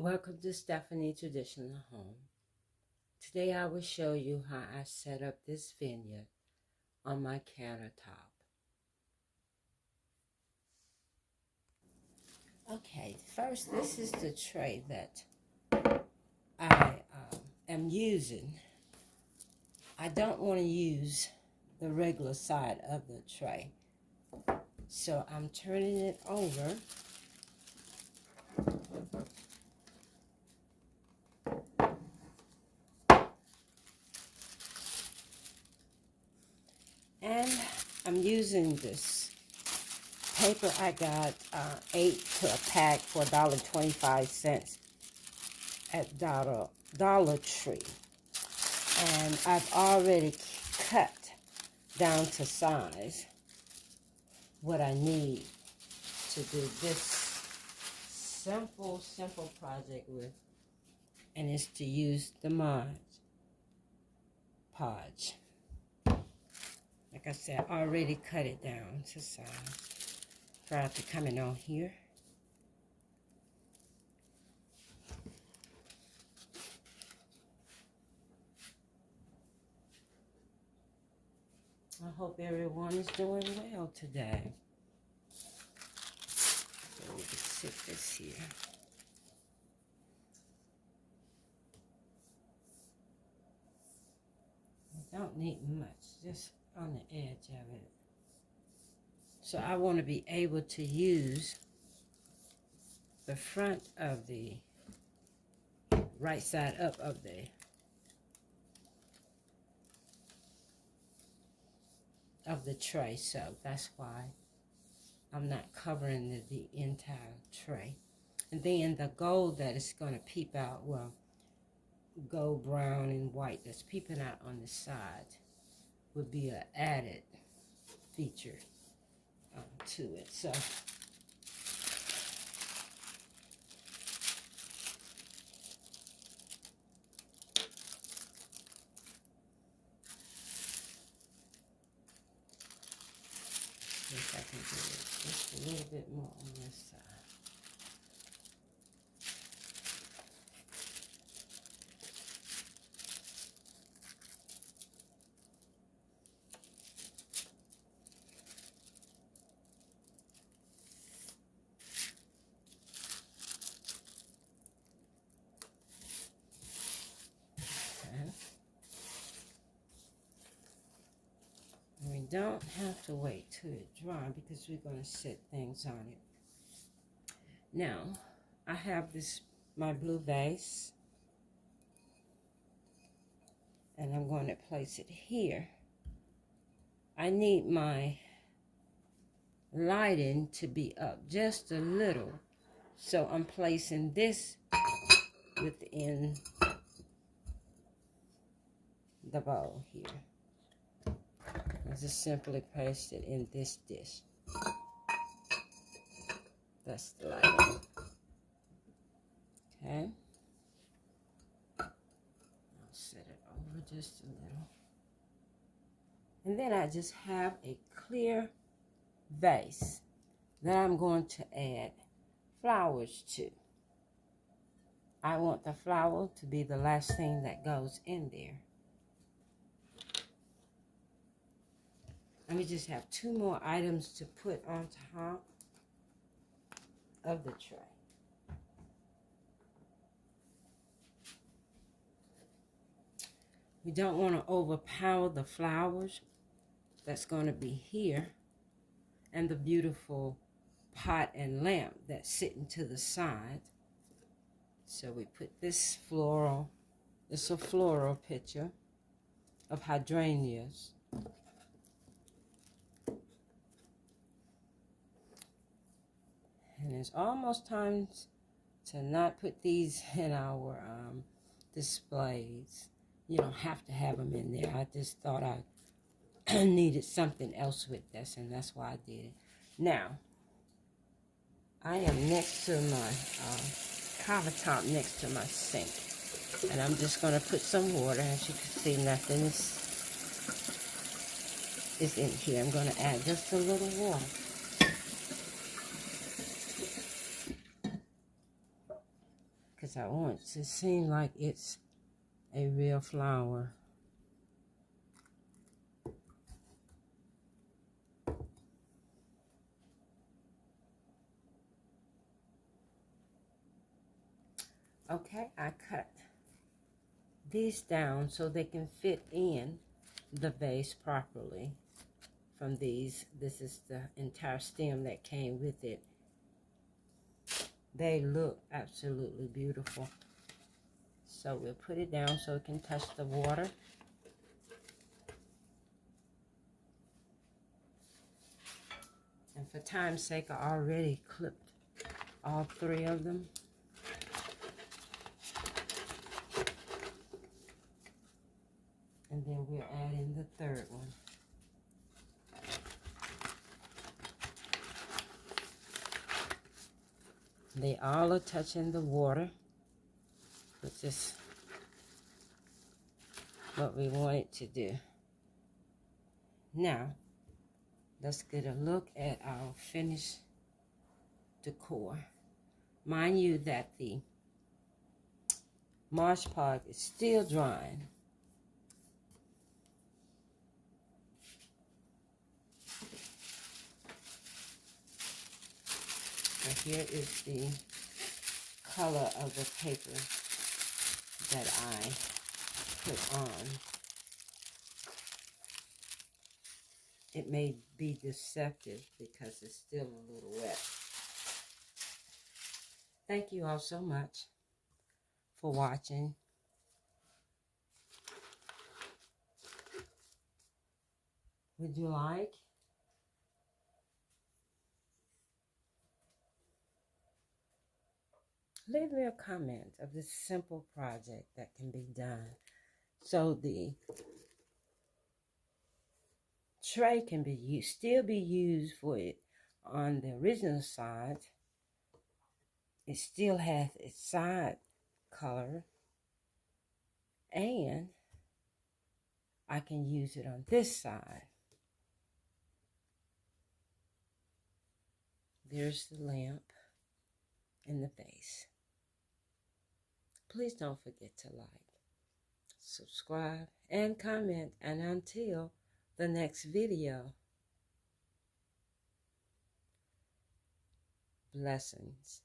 Welcome to Stephanie Traditional Home. Today I will show you how I set up this vineyard on my countertop. Okay, first this is the tray that I am using. I don't want to use the regular side of the tray, so I'm turning it over. And I'm using this paper I got 8 to a pack for $1.25 at Dollar Tree. And I've already cut down to size what I need to do this simple project with, and it's to use the Mod Podge. Like I said, I already cut it down to size prior to coming on here. I hope everyone is doing well today. So we can sit this here. I don't need much, just on the edge of it. So I want to be able to use the front of the right side up of the tray, so that's why I'm not covering the entire tray. And then the gold that is going to peep out, well, gold, brown, and white that's peeping out on the side would be an added feature to it. So see if I can do it just a little bit more on this side. And we don't have to wait till it dries because we're going to set things on it. Now, I have this, my blue vase, and I'm going to place it here. I need my lighting to be up just a little, so I'm placing this within the bowl here. I just simply place it in this dish. That's the lighting. Okay. I'll set it over just a little. And then I just have a clear vase that I'm going to add flowers to. I want the flower to be the last thing that goes in there. Let me just have 2 more items to put on top of the tray. We don't want to overpower the flowers that's going to be here and the beautiful pot and lamp that's sitting to the side. So we put this floral, it's a floral picture of hydrangeas. And it's almost time to not put these in our displays. You don't have to have them in there. I just thought I needed something else with this, and that's why I did it. Now, I am next to my countertop, next to my sink. And I'm just going to put some water. As you can see, nothing is in here. I'm going to add just a little water. because I want it to seem like it's a real flower. Okay, I cut these down so they can fit in the vase properly. From these, this is the entire stem that came with it. They look absolutely beautiful. So we'll put it down so it can touch the water. And for time's sake, I already clipped all 3 of them. And then we'll add in the 3rd one. They all are touching the water, which is what we want it to do. Now, let's get a look at our finished decor. Mind you that the Marsh Pod is still drying. And here is the color of the paper that I put on. It may be deceptive because it's still a little wet. Thank you all so much for watching. Would you like? Leave me a comment of this simple project that can be done. So the tray can be used, still be used for it on the original side. It still has its side color, and I can use it on this side. There's the lamp and the vase. Please don't forget to like, subscribe, and comment. And until the next video, blessings.